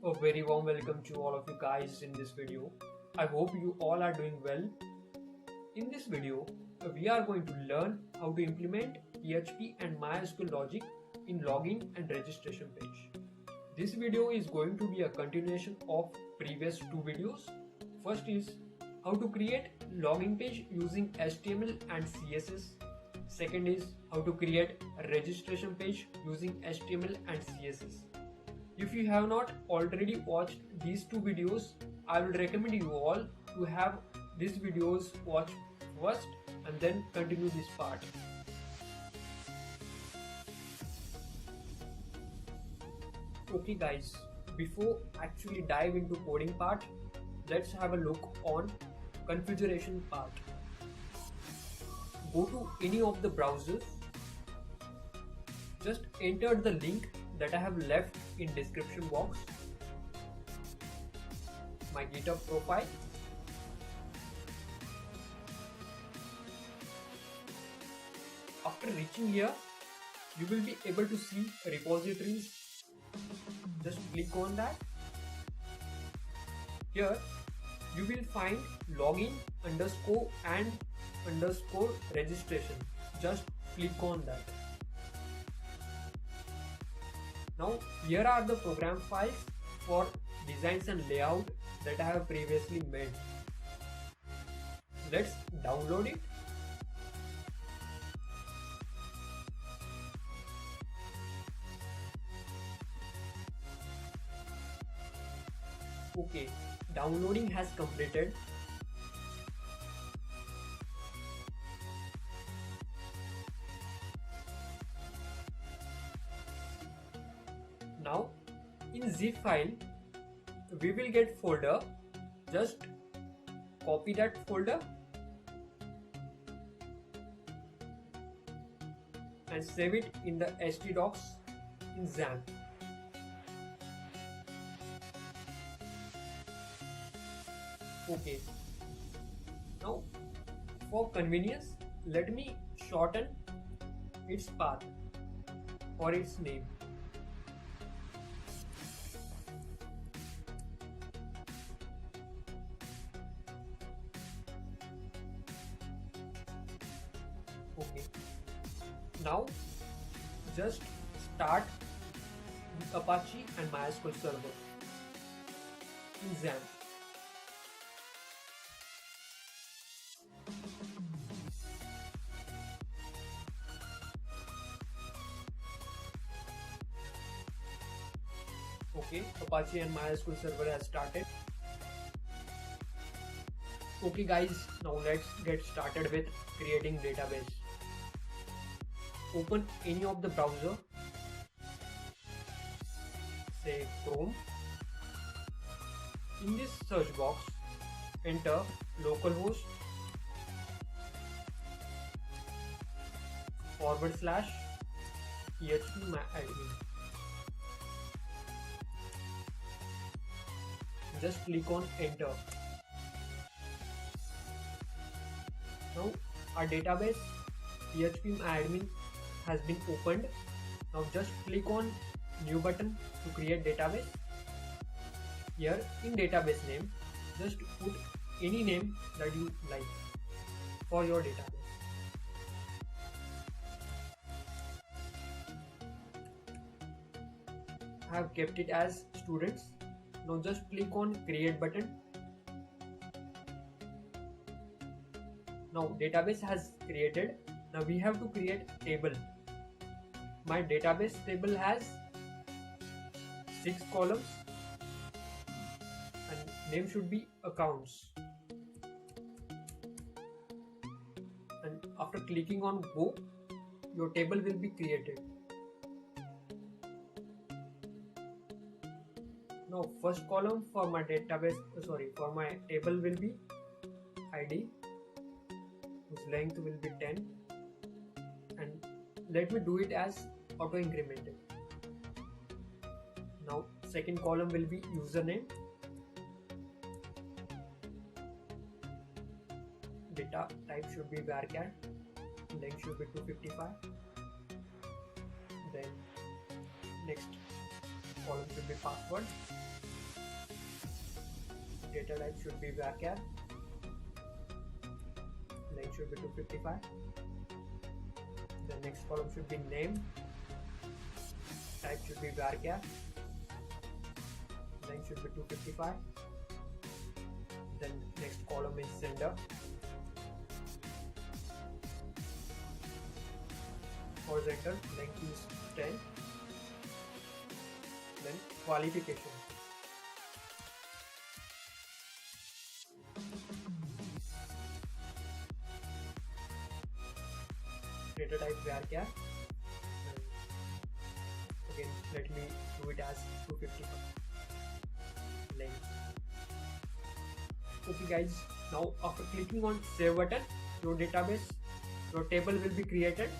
A very warm welcome to all of you guys in this video. I hope you all are doing well. In this video, we are going to learn how to implement PHP and MySQL logic in login and registration page. This video is going to be a continuation of previous two videos. First is how to create login page using HTML and CSS. Second is how to create a registration page using HTML and CSS. If you have not already watched these two videos, I will recommend you all to have these videos watched first and then continue this part. Okay guys, before actually dive into coding part, let's have a look on configuration part. Go to any of the browsers, just enter the link that I have left in description box, my GitHub profile. After reaching here, you will be able to see repositories. Just click on that. Here you will find login underscore and underscore registration. Just click on that. Now here are the program files for designs and layout that I have previously made. Let's download it. Okay, downloading has completed. Now in zip file we will get folder. Just copy that folder and save it in the htdocs in Xampp. Okay, now for convenience let me shorten its path or its name. Okay, now just start with Apache and MySQL Server in Xampp. Okay, Apache and MySQL Server has started. Okay guys, now let's get started with creating database. Open any of the browser, say Chrome. In this search box, enter localhost /Phpmyadmin. Just click on enter. Now our database Phpmyadmin has been opened. Now just click on new button to create database. Here in database name, just put any name that you like for your database. I have kept it as students. Now just click on create button. Now database has created. Now we have to create table. My database table has 6 columns and name should be accounts. And after clicking on go, your table will be created. Now first column for my database, for my table will be ID, whose length will be 10, and let me do it as auto incremented. Now second column will be username, data type should be varchar, length should be 255, then next column should be password. Data type should be varchar. Length should be 255. The next column should be name. Type should be varchar. Length should be 255. Then next column is sender. Horizontal length is 10. Then qualification. Data type varchar. Again, let me do it as 255 length. Okay guys, now after clicking on save button, your database, your table will be created.